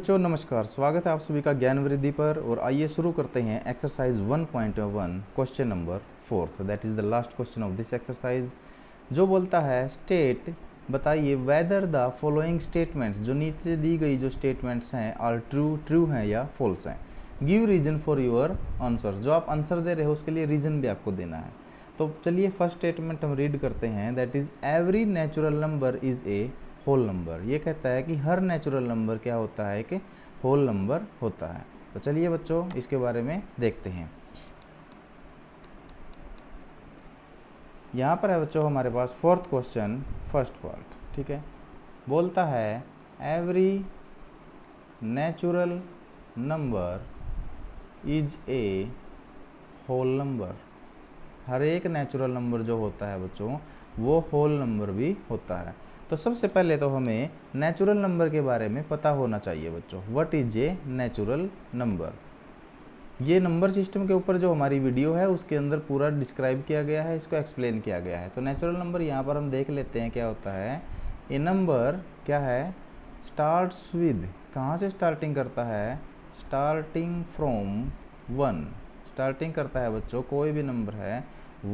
बच्चों नमस्कार, स्वागत है आप सभी का ज्ञान वृद्धि पर। और आइए शुरू करते हैं exercise 1.1 question number 4, that is the last question of this exercise, जो बोलता है स्टेट, बताइए वेदर द फॉलोइंग स्टेटमेंट्स, जो नीचे दी गई जो स्टेटमेंट्स हैं आर ट्रू हैं या फॉल्स हैं। Give reason for your answer, जो आप आंसर दे रहे हो उसके लिए रीजन भी आपको देना है। तो चलिए फर्स्ट स्टेटमेंट हम रीड करते हैं, that is every natural number is a whole number. ये कहता है कि हर नेचुरल नंबर क्या होता है कि होल नंबर होता है। तो चलिए बच्चों इसके बारे में देखते हैं। यहाँ पर है बच्चों हमारे पास फोर्थ क्वेश्चन फर्स्ट पार्ट, ठीक है। बोलता है every natural number is a whole number. हर एक नेचुरल नंबर जो होता है बच्चों वो होल नंबर भी होता है। तो सबसे पहले तो हमें नेचुरल नंबर के बारे में पता होना चाहिए बच्चों। What is A natural number? ये नंबर सिस्टम के ऊपर जो हमारी वीडियो है उसके अंदर पूरा डिस्क्राइब किया गया है, इसको एक्सप्लेन किया गया है। तो नेचुरल नंबर यहाँ पर हम देख लेते हैं क्या होता है। ए नंबर क्या है, स्टार्ट्स विद, कहाँ से स्टार्टिंग करता है, स्टार्टिंग फ्रॉम 1। स्टार्टिंग करता है बच्चों, कोई भी नंबर है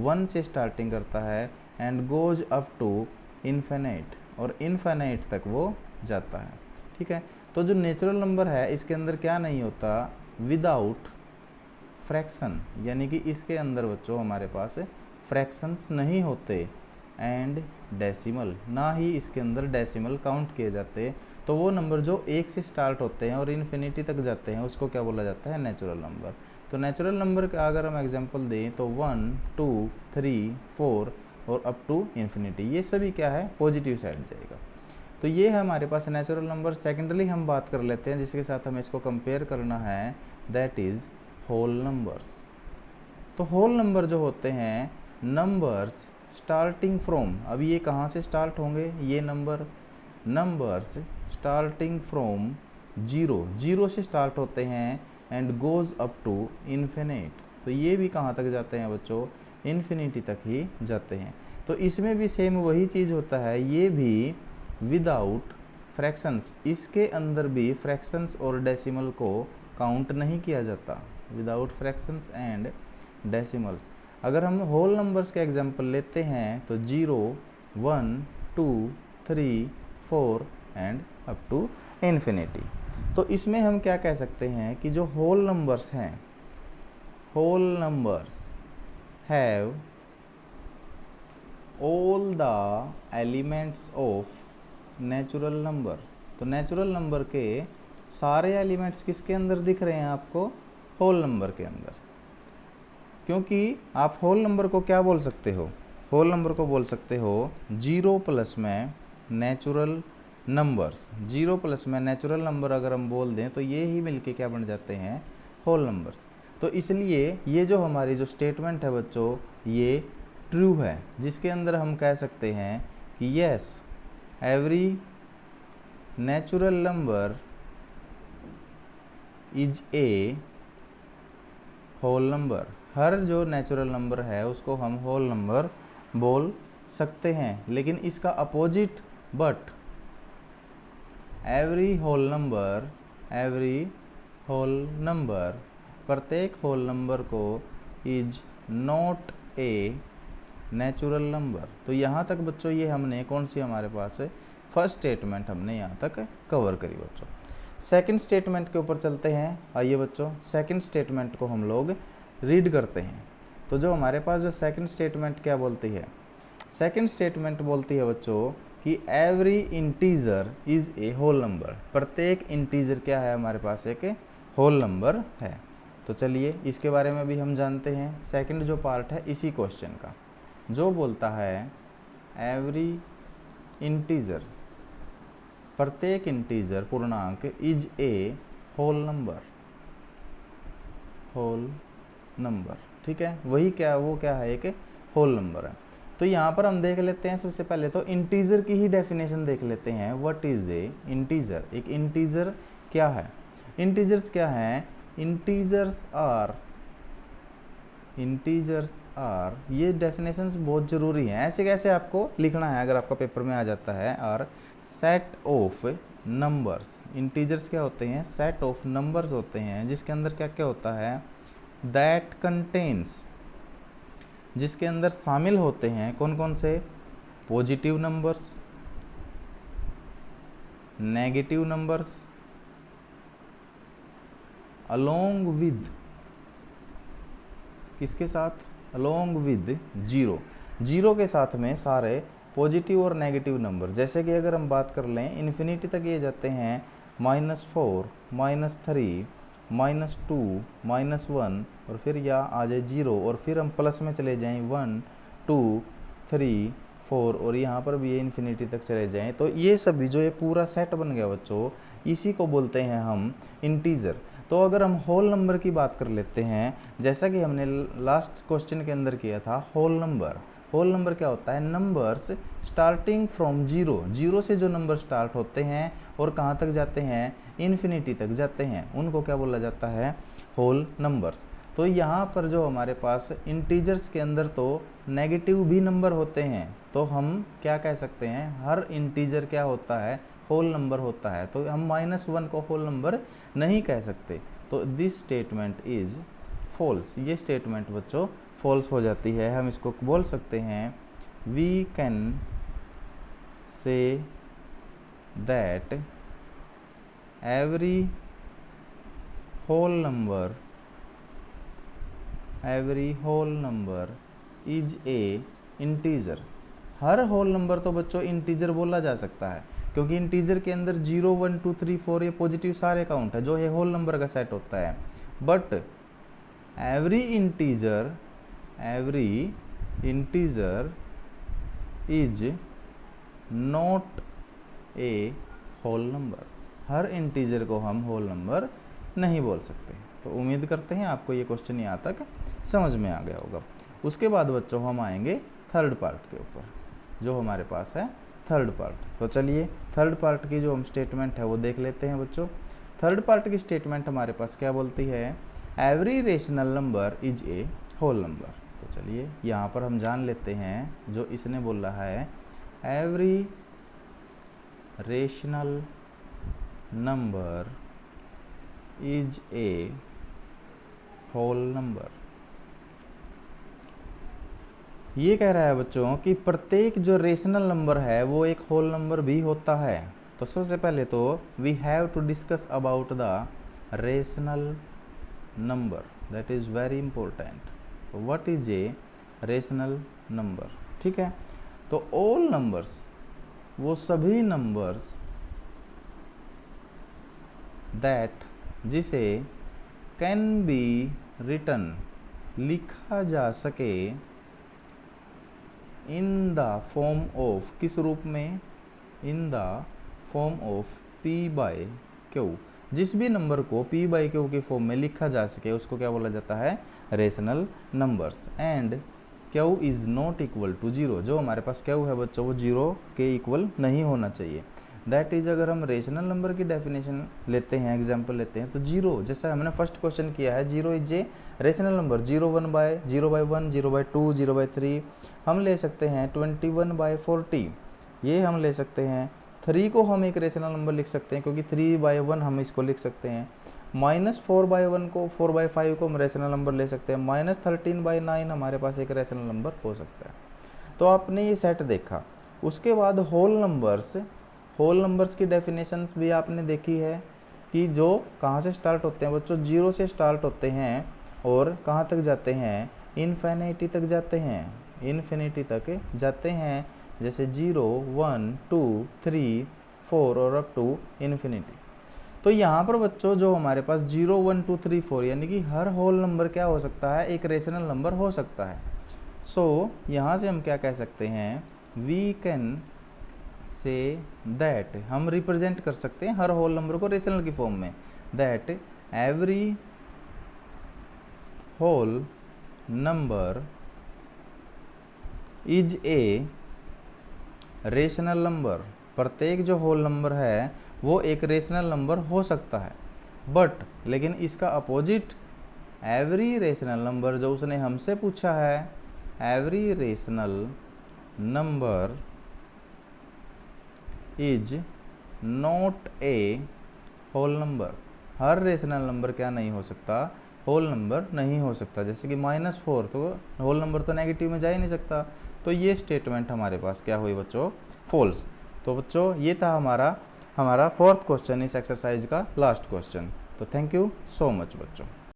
1 से स्टार्टिंग करता है and goes up to infinite, और इन्फिनिट तक वो जाता है, ठीक है। तो जो नेचुरल नंबर है इसके अंदर क्या नहीं होता, विदाउट फ्रैक्शन, यानी कि इसके अंदर बच्चों हमारे पास फ्रैक्शंस नहीं होते एंड डेसिमल, ना ही इसके अंदर डेसिमल काउंट किए जाते। तो वो नंबर जो 1 से स्टार्ट होते हैं और इन्फिनिटी तक जाते हैं उसको क्या बोला जाता है, नेचुरल नंबर। तो नेचुरल नंबर का अगर हम एग्जांपल दें तो 1, 2, 3, 4 और अप टू इन्फिनिटी, ये सभी क्या है, पॉजिटिव साइड जाएगा। तो ये है हमारे पास नेचुरल नंबर। सेकेंडली हम बात कर लेते हैं जिसके साथ हमें इसको कंपेयर करना है, दैट इज़ होल नंबर्स। तो होल नंबर जो होते हैं, नंबर्स स्टार्टिंग फ्रॉम, अब ये कहाँ से स्टार्ट होंगे, ये नंबर्स स्टार्टिंग फ्रॉम 0 से स्टार्ट होते हैं and goes up to infinite. तो ये भी कहाँ तक जाते हैं बच्चों, इन्फिनिटी तक ही जाते हैं। तो इसमें भी सेम वही चीज़ होता है, ये भी विदाउट फ्रैक्शंस, इसके अंदर भी फ्रैक्शंस और डेसिमल को काउंट नहीं किया जाता, विदाउट फ्रैक्शंस एंड डेसिमल्स। अगर हम होल नंबर्स के एग्जांपल लेते हैं तो 0, 1, 2, 3, 4 एंड अप टू इन्फिनिटी। तो इसमें हम क्या कह सकते हैं कि जो होल नंबर्स हैं, whole numbers have all the elements of natural number. तो नेचुरल नंबर के सारे एलिमेंट्स किसके अंदर दिख रहे हैं आपको, होल नंबर के अंदर। क्योंकि आप होल नंबर को क्या बोल सकते हो, होल नंबर को बोल सकते हो 0 प्लस में नेचुरल नंबर्स। 0 प्लस में नेचुरल नंबर अगर हम बोल दें तो ये ही मिलके क्या बन जाते हैं, होल नंबर्स। तो इसलिए ये जो हमारी जो स्टेटमेंट है बच्चों ये ट्रू है, जिसके अंदर हम कह सकते हैं कि yes every natural number is a whole number. हर जो नेचुरल नंबर है उसको हम होल नंबर बोल सकते हैं। लेकिन इसका opposite, but every whole number, प्रत्येक होल नंबर को is not a natural number. तो यहाँ तक बच्चों ये हमने कौन सी हमारे पास है, फर्स्ट स्टेटमेंट हमने यहाँ तक कवर करी बच्चों। सेकंड स्टेटमेंट के ऊपर चलते हैं। आइए बच्चों सेकंड स्टेटमेंट को हम लोग रीड करते हैं। तो जो हमारे पास जो सेकंड स्टेटमेंट क्या बोलती है, सेकंड स्टेटमेंट बोलती है बच्चों कि every integer is a whole number. प्रत्येक इंटीजर क्या है हमारे पास, एक होल नंबर है। तो चलिए इसके बारे में भी हम जानते हैं। सेकंड जो पार्ट है इसी क्वेश्चन का, जो बोलता है एवरी इंटीजर, प्रत्येक इंटीजर पूर्णांक is a whole number, whole number, ठीक है। वही क्या, वो क्या है, एक होल नंबर है। तो यहाँ पर हम देख लेते हैं सबसे पहले तो इंटीजर की ही डेफिनेशन देख लेते हैं। व्हाट इज ए इंटीजर, एक इंटीजर क्या है, इंटीजर्स क्या हैं, इंटीजर्स आर, ये डेफिनेशंस बहुत ज़रूरी हैं। ऐसे कैसे आपको लिखना है अगर आपका पेपर में आ जाता है, are set of numbers, integers क्या होते हैं, सेट ऑफ नंबर्स होते हैं जिसके अंदर क्या क्या होता है, दैट कंटेन्स, जिसके अंदर शामिल होते हैं कौन कौन से, positive numbers, negative numbers, along with, किसके साथ, अलोंग विद जीरो, जीरो के साथ में सारे पॉजिटिव और नेगेटिव नंबर। जैसे कि अगर हम बात कर लें इन्फिनिटी तक ये जाते हैं -4, -3, -2, -1 और फिर या आ जाए 0 और फिर हम प्लस में चले जाएं 1, 2, 3, 4 और यहाँ पर भी ये इन्फिनिटी तक चले जाएं, तो ये सभी जो ये पूरा सेट बन गया बच्चों, इसी को बोलते हैं हम इंटीजर। तो अगर हम होल नंबर की बात कर लेते हैं, जैसा कि हमने लास्ट क्वेश्चन के अंदर किया था, होल नंबर, होल नंबर क्या होता है, numbers starting from zero, zero से जो नंबर स्टार्ट होते हैं और कहाँ तक जाते हैं, इन्फिनिटी तक जाते हैं, उनको क्या बोला जाता है, होल नंबर्स। तो यहाँ पर जो हमारे पास इंटीजर्स के अंदर तो नेगेटिव भी नंबर होते हैं, तो हम क्या कह सकते हैं, हर इंटीजर क्या होता है, होल नंबर होता है, तो हम -1 को होल नंबर नहीं कह सकते। तो दिस स्टेटमेंट इज फॉल्स, ये स्टेटमेंट बच्चों फॉल्स हो जाती है। हम इसको बोल सकते हैं we can say that every whole number is a integer. हर होल नंबर तो बच्चों इंटीजर बोला जा सकता है, क्योंकि इंटीजर के अंदर 0, 1, 2, 3, 4 ये पॉजिटिव सारे काउंट है, जो ये होल नंबर का सेट होता है। But every integer is not a whole number, हर इंटीजर को हम होल नंबर नहीं बोल सकते। तो उम्मीद करते हैं आपको ये क्वेश्चन यहाँ तक समझ में आ गया होगा। उसके बाद बच्चों हम आएंगे थर्ड पार्ट के ऊपर, जो हमारे पास है थर्ड पार्ट। तो चलिए थर्ड पार्ट की जो हम स्टेटमेंट है वो देख लेते हैं बच्चों। थर्ड पार्ट की स्टेटमेंट हमारे पास क्या बोलती है, every rational number is a whole number. तो चलिए यहाँ पर हम जान लेते हैं जो इसने बोला है, every rational number is a whole number. ये कह रहा है बच्चों कि प्रत्येक जो रेशनल नंबर है वो एक होल नंबर भी होता है। तो सबसे पहले तो we have to discuss about the rational number, that is very important. What is a rational number, ठीक है। तो ऑल नंबर्स, वो सभी नंबर्स दैट, जिसे कैन बी रिटन, लिखा जा सके, इन द फॉर्म ऑफ, किस रूप में, in the form of P by Q, जिस भी नंबर को P बाय Q के फॉर्म में लिखा जा सके उसको क्या बोला जाता है, rational numbers. And Q is not equal to 0, जो हमारे पास Q है बच्चों वो 0 के इक्वल नहीं होना चाहिए। दैट इज़, अगर हम रेशनल नंबर की डेफिनेशन लेते हैं, एग्जाम्पल लेते हैं, तो 0, जैसा हमने फर्स्ट क्वेश्चन किया है, 0 is a rational number, 0 1 by 0 by 1, 0 by 2, 0 by 3। हम ले सकते हैं 21 बाय 40, ये हम ले सकते हैं। 3 को हम एक रेशनल नंबर लिख सकते हैं, क्योंकि 3 बाय 1 हम इसको लिख सकते हैं। -4 बाय 1 को, 4 बाय 5 को हम रेशनल नंबर ले सकते हैं। -13 बाय 9 हमारे पास एक रेशनल नंबर हो सकता है। तो आपने ये सेट देखा। उसके बाद होल नंबर्स की डेफिनेशंस भी आपने देखी है कि जो कहाँ से स्टार्ट होते हैं बच्चों, 0 से स्टार्ट होते हैं और कहाँ तक जाते हैं, इन्फिनिटी तक जाते हैं, इन्फिनिटी तक जाते हैं, जैसे 0, 1, 2, 3, 4 और अप टू इन्फिनिटी। तो यहाँ पर बच्चों जो हमारे पास 0, 1, 2, 3, 4 यानी कि हर होल नंबर क्या हो सकता है, एक रेशनल नंबर हो सकता है। सो यहाँ से हम क्या कह सकते हैं, वी कैन से दैट, हम रिप्रेजेंट कर सकते हैं हर होल नंबर को रेशनल की फॉर्म में, that every whole number is a rational number. प्रत्येक जो होल नंबर है वो एक रेशनल नंबर हो सकता है। बट लेकिन इसका अपोजिट, एवरी रेशनल नंबर, जो उसने हमसे पूछा है, every rational number is not a whole number. हर रेशनल नंबर क्या नहीं हो सकता, होल नंबर नहीं हो सकता। जैसे कि -4 तो होल नंबर तो नेगेटिव में जा ही नहीं सकता। तो ये स्टेटमेंट हमारे पास क्या हुई बच्चों, फॉल्स। तो बच्चों ये था हमारा 4th क्वेश्चन इस एक्सरसाइज का लास्ट क्वेश्चन। तो थैंक यू सो मच बच्चों।